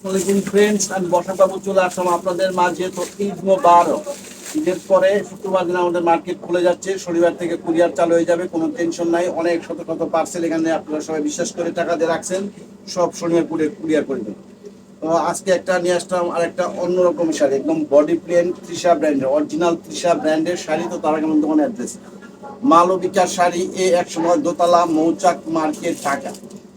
Friends, আমি বর্ষাবাবু চলে আসলাম আপনাদের মাঝে। তো ঈদ মোবারক। ঈদের পরে শুক্রবার দিন আমাদের মার্কেট খুলে যাচ্ছে, শনিবার থেকে কুরিয়ার চালু হয়ে যাবে, কোনো টেনশন নাই। অনেক শত শত পার্সেল এখানে আপনারা সবাই বিশ্বাস করে টাকা দিয়ে রাখছেন, সব শনিবার কুরিয়ার করে দেবেন। তো আজকে একটা নিয়ে আসলাম আর একটা অন্যরকম শাড়ি, একদম বডি প্লেন তৃষা ব্র্যান্ডের, অরিজিনাল তৃষা ব্র্যান্ডের শাড়ি। তো তারা কেমন দোকানের অ্যাড্রেস মালবিকা শাড়ি, এক সময় দোতলা, মৌচাক মার্কেট, ঢাকা।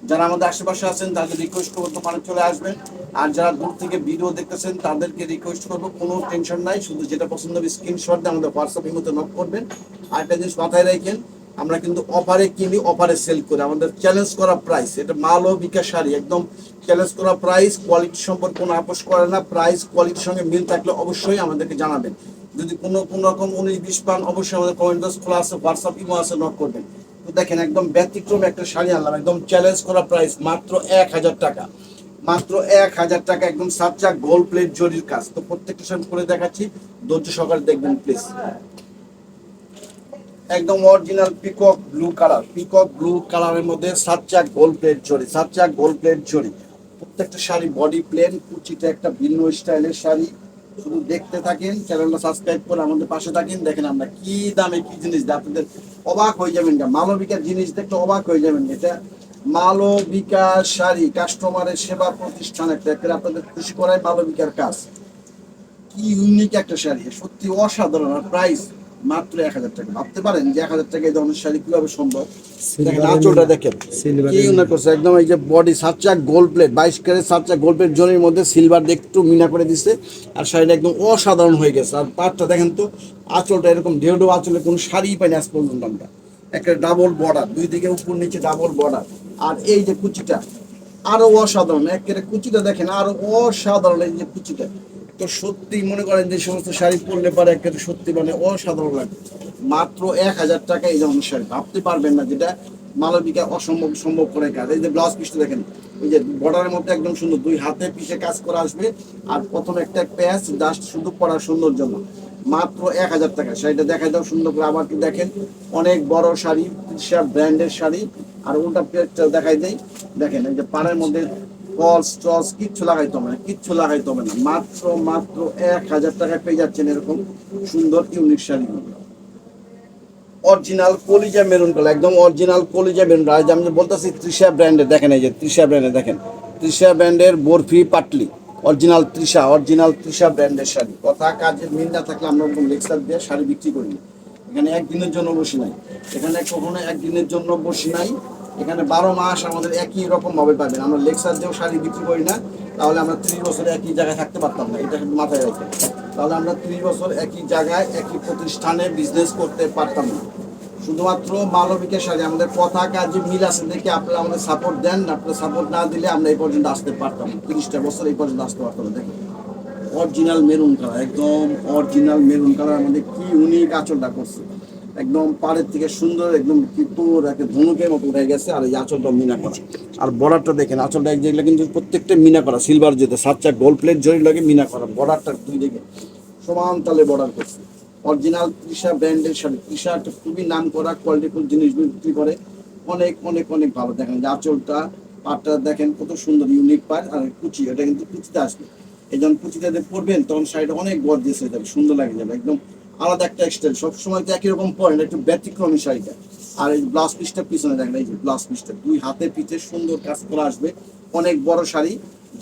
যারা আমাদের আশেপাশে আছেন তাদের রিকোয়েস্ট করবো দোকানে চলে আসবেন। আর যারা দূর থেকে ভিডিও দেখতেছেন তাদেরকে রিকোয়েস্ট করবো, কোনো টেনশন নাই, শুধু যেটা পছন্দ হবে স্ক্রিনশট দিয়ে আমাদের হোয়াটসঅ্যাপের মধ্যে নক করবেন। আর একটা জিনিস মাথায় রাখেন, আমরা কিন্তু অফারে কিনি, অফারে সেল করি। আমাদের চ্যালেঞ্জ করা প্রাইস, এটা মালবিকা শাড়ি, একদম চ্যালেঞ্জ করা প্রাইস। কোয়ালিটি সম্পর্কে কোনো আপোষ করে না, প্রাইস কোয়ালিটির সঙ্গে মিল থাকলে অবশ্যই আমাদেরকে জানাবেন। যদি কোনো রকম 19-20 পান, অবশ্যই আমাদের কমেন্ট বক্স খোলা আছে, হোয়াটসঅ্যাপ ইমো আছে, নক করবেন। তো দেখেন একদম ব্যতিক্রম একটা শাড়ি আনলাম, একদম চ্যালেঞ্জ করা প্রাইস, মাত্র 1000 টাকা। মাত্র 1000 টাকা, একদম সাচ্চা গোল্ড প্লেট জরির কাজ। তো প্রত্যেকটা শাড়ি করে দেখাচ্ছি, ধৈর্য সহকারে দেখবেন প্লিজ। একদম original peacock blue colour, peacock blue কালারের মধ্যে সাচ্চা গোল্ড প্লেট জরি, সাচ্চা গোল্ড প্লেট জরি। প্রত্যেকটা শাড়ি বডি প্লেন, কুচিটা একটা ভিন্ন স্টাইলের শাড়ি। শুধু দেখতে থাকেন, চ্যানেলটা সাবস্ক্রাইব করে আমাদের পাশে থাকেন। দেখেন আমরা কি দামে কি জিনিস দেয়, আপনাদের অবাক হয়ে যাবেন। মালবিকার জিনিস দেখলে অবাক হয়ে যাবেন। এটা মালবিকা শাড়ি, কাস্টমারের সেবা প্রতিষ্ঠান, একটা আপনাদের খুশি করায় মালবিকার কাজ। কি ইউনিক একটা শাড়ি, সত্যি অসাধারণ। আর প্রাইস মাত্র 1000 টাকা। ভাবতে পারেন যে 1000 টাকা এই ধরনের শাড়ি কিভাবে সম্ভব। দেখেন আঁচলটা দেখেন, কি ইউনিক করছে, একদম এই যে বডি সাচ্চা গোল্ড প্লেট, 22 ক্যারেট সাচ্চা গোল্ড প্লেট জরির মধ্যে সিলভার দিয়ে একটু মিনা করে দিচ্ছে। আর শাড়িটা একদম অসাধারণ হয়ে গেছে। আর পাটটা দেখেন তো, আঁচলটা এরকম ঢেউ ঢেউ আঁচলে কোনো শাড়ি পাইনি আজ পর্যন্ত আমরা। একটা ডাবল বর্ডার, দুই দিকে উপর নিচে ডাবল বর্ডার। আর এই যে কুচিটা আরো অসাধারণ, একেবারে কুচিটা দেখেন আরো অসাধারণ, এই যে কুচিটা। তো সত্যি মনে করেন যে সমস্ত শাড়ি পরলে পারে একেবারে সত্যি মানে অসাধারণ লাগে। মাত্র 1000 টাকা এই ধরনের শাড়ি ভাবতে পারবেন না, যেটা মালবিকা অসম্ভব সম্ভব করে কাজ। এই যে ব্লাউজ পিসটা দেখেন, এই যে বর্ডারের মধ্যে একদম সুন্দর, দুই হাতে পিছে কাজ করা আসবে। আর প্রথমে একটা প্যাচ জাস্ট শুধু পরার সুন্দর জন্য। মাত্র 1000 টাকা শাড়িটা দেখাই দাও সুন্দর করে। আবার কি দেখেন, অনেক বড় শাড়ি, সব ব্র্যান্ডের শাড়ি। আর ওটা পেজটা দেখাই দেই, দেখেন এই যে পাড়ের মধ্যে ফলস টলস কিচ্ছু লাগাইতে হবে না, কিচ্ছু লাগাইতে হবে না। মাত্র মাত্র 1000 টাকায় পেয়ে যাচ্ছেন এরকম সুন্দর ইউনিক শাড়িগুলো। অরিজিনাল কলিজা মেরুন কালার, একদম অরিজিনাল কলিজা মেরুন। আর আমি বলতেছি তৃষা ব্র্যান্ডের, দেখেন এই যে তৃষা ব্র্যান্ডের, দেখেন তৃষা ব্র্যান্ডের বরফি পাটলি, অরিজিনাল তৃষা, অরিজিনাল তৃষা ব্র্যান্ডের শাড়ি। কথা কাজের মিল না থাকলে আমরা ওরকম লেক্সার দিয়ে শাড়ি বিক্রি করি না। এখানে একদিনের জন্য বসি নাই, এখানে কখনো একদিনের জন্য বসি নাই। এখানে 12 মাস আমাদের একই রকম ভাবে পাবেন। আমরা লেক্সার দিয়েও শাড়ি বিক্রি করি না, তাহলে আমরা 30 বছর একই জায়গায় থাকতে পারতাম না, এটা কিন্তু মাথায় রাখেন। তাহলে আমরা 30 বছর একই জায়গায় একই প্রতিষ্ঠানে বিজনেস করতে পারতাম না। শুধুমাত্র মালবিকের শাড়ি, আমাদের কথা কাজে মিল আছে দেখে আপনারা আমাদের সাপোর্ট দেন। আপনারা সাপোর্ট না দিলে আমরা এই পর্যন্ত আসতে পারতাম না, 30টা বছর এই পর্যন্ত আসতে পারতাম না। দেখেন অরিজিনাল মেরুন কালার, একদম অরিজিনাল মেরুন কালার, আমাদের কি ইউনিক আঁচলটা করছে, একদম পাড়ের থেকে সুন্দর, একদম কিপুর একটা ধনুকের মতো উঠে গেছে। আর এই আঁচলটা মিনা করা। আর বর্ডারটা দেখেন, আঁচলটা যেগুলো কিন্তু প্রত্যেকটা মিনা করা, সিলভার যেতে সাচ্চা গোল্ড প্লেট জরি লাগে মিনা করা। বর্ডারটা দুই দিকে সমান তালে বর্ডার করছে। অরিজিনাল তৃষা ব্র্যান্ডের শাড়ি, তৃষা একটা খুবই নাম করা কোয়ালিটিফুল জিনিস বিক্রি করে, অনেক অনেক অনেক ভালো। দেখেন যে আঁচলটা, পাটটা দেখেন কত সুন্দর ইউনিক পাট। আর কুচি, এটা কিন্তু কুচিতে আসবে, এই যখন কুচিতে পরবেন তখন শাড়িটা অনেক গর্জিয়াস হয়ে যাবে, সুন্দর লাগে যাবে, একদম আলাদা একটা স্টাইল। সবসময় তো একই রকম পরেন, একটু ব্যতিক্রমী শাড়িটা। আর এই ব্লাউজ পিসটা পিছনে দেখেন, এই যে ব্লাউজ পিসটা দুই হাতে পিঠে সুন্দর কাজ করা আসবে। অনেক বড় শাড়ি,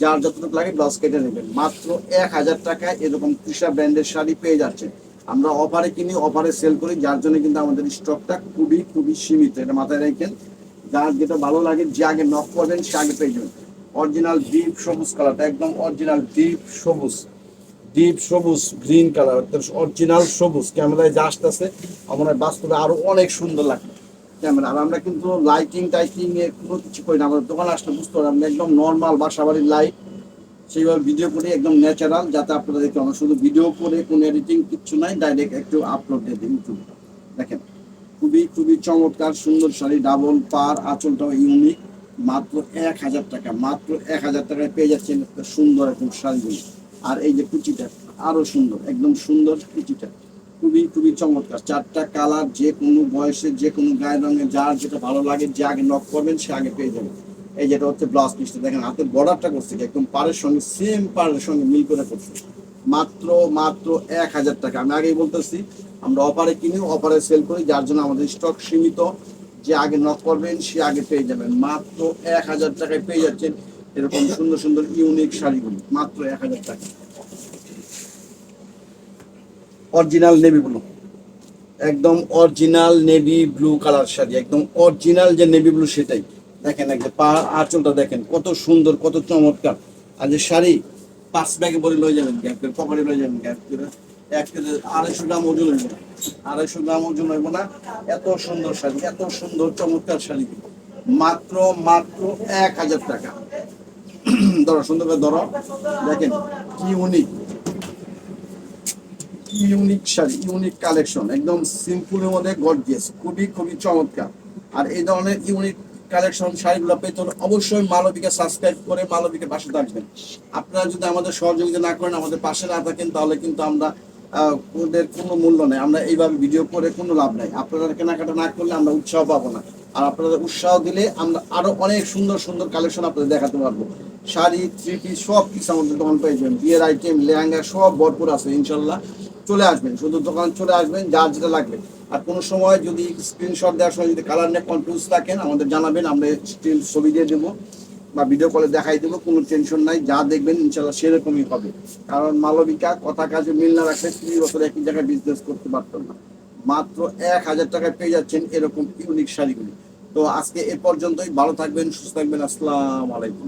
যার যতটুকু লাগে ব্লাউজ কেটে নেবেন। মাত্র 1000 টাকায় এরকম তৃষা ব্র্যান্ডের শাড়ি পেয়ে যাচ্ছে। আমরা অফারে কিনি, অফারে সেল করি, যার জন্য কিন্তু আমাদের স্টকটা খুবই খুবই সীমিত, এটা মাথায় রাখেন। যার যেটা ভালো লাগে, যে আগে নক করবেন সে আগে পেয়ে যাবেন। অরিজিনাল ডিপ সবুজ কালারটা, একদম অরিজিনাল ডিপ সবুজ, ডিপ সবুজ গ্রিন কালার, অরিজিনাল সবুজ। ক্যামেরায় জাস্ট আছে, আমার বাস্তবে আরো অনেক সুন্দর লাগে ক্যামেরা। আর আমরা কিন্তু লাইটিং টাইটিং এ কোনো কিছু করি না, আমাদের দোকানে আসলে বুঝতে পারবেন আমরা একদম নর্মাল বাসা বাড়ির লাইট সেইভাবে ভিডিও করি, একদম ন্যাচারাল, যাতে আপনারা দেখতে। আমরা শুধু ভিডিও করে কোনো এডিটিং কিচ্ছু নাই, ডাইরেক্ট একটু আপলোড দিয়ে দিই ইউটিউবে। দেখেন খুবই খুবই চমৎকার সুন্দর শাড়ি, ডাবল পার, আঁচলটাও ইউনিক। মাত্র 1000 টাকা, মাত্র 1000 টাকায় পেয়ে যাচ্ছেন একটা সুন্দর একদম শাড়িগুলো। আর এই যে কুচিটা আরো সুন্দর, একদম সুন্দর কুচিটা, খুবই খুবই চমৎকার। চারটা কালার, যে কোনো বয়সে যে কোনো গায়ের রঙে যার যেটা ভালো লাগে, যে আগে নক করবেন সে আগে পেয়ে যাবেন। এই যেটা হচ্ছে ব্লাউজ পিসটা, দেখেন হাতের বর্ডারটা করছে কি একদম পাড়ের সঙ্গে সেম পাড়ের সঙ্গে মিল করে করছে। মাত্র মাত্র 1000 টাকা। আমি আগেই বলতেছি আমরা অফারে কিনি, অফারে সেল করি, যার জন্য আমাদের স্টক সীমিত। যে আগে নক করবেন সে আগে পেয়ে যাবেন। মাত্র 1000 টাকায় পেয়ে যাচ্ছেন এরকম সুন্দর সুন্দর ইউনিক শাড়িগুলি, মাত্র 1000 টাকা। অরিজিনাল নেভি ব্লু, একদম original navy blue colour sari, একদম অরিজিনাল যে নেভি ব্লু সেটাই। দেখেন একদম পা আঁচলটা দেখেন কত সুন্দর, কত চমৎকার। আর যে শাড়ি 5 ব্যাগে ভরে লয়ে যাবেন, গ্যাপ করে পকেটে লয়ে যাবেন, গ্যাপ করে 250 গ্রাম ওজন হইব না, 250 গ্রাম ওজন হইব না। এত সুন্দর শাড়ি, এত সুন্দর চমৎকার শাড়ি, মাত্র মাত্র 1000 টাকা। ধরো সুন্দর করে ধরো, দেখেন কি unique, unique sari, unique collection, একদম সিম্পলের মধ্যে গর্জিয়াস, খুবই খুবই চমৎকার। আর এই ধরনের ইউনিক কালেকশন শাড়িগুলো পেতে হলে অবশ্যই মালবিকা সাবস্ক্রাইব করে মালবিকা পাশে থাকবেন। আপনারা যদি আমাদের সহযোগিতা না করেন, আমাদের পাশে না থাকেন, তাহলে কিন্তু আমরা ওদের কোনো মূল্য নেই, আমরা এইভাবে ভিডিও করে কোনো লাভ নাই। আপনারা কেনাকাটা না করলে আমরা উৎসাহ পাবো না। আর আপনাদের উৎসাহ দিলে আমরা আরো অনেক সুন্দর সুন্দর কালেকশন আপনাদের দেখাতে পারবো। শাড়ি, থ্রি পিস সব কিছু আমাদের দোকান পেয়ে যাবেন, বিয়ের আইটেম, লেহেঙ্গা সব ভরপুর আছে ইনশাল্লাহ। চলে আসবেন, শুধু দোকানে চলে আসবেন, যার যেটা লাগবে। আর কোনো সময় যদি স্ক্রিনশট দেওয়ার সময় যদি কালার নিয়ে কনফিউজ থাকেন আমাদের জানাবেন, আমরা স্টিল ছবি দিয়ে দেবো বা ভিডিও কলে দেখাই দেবো, কোনো টেনশন নাই। যা দেখবেন ইনশাল্লাহ সেরকমই হবে। কারণ মালবিকা কথা কাজে মিল না রাখলে 30 বছর একই জায়গায় বিজনেস করতে পারতাম না। মাত্র 1000 টাকায় পেয়ে যাচ্ছেন এরকম ইউনিক শাড়িগুলি। তো আজকে এ পর্যন্তই, ভালো থাকবেন, সুস্থ থাকবেন, আসসালামু আলাইকুম।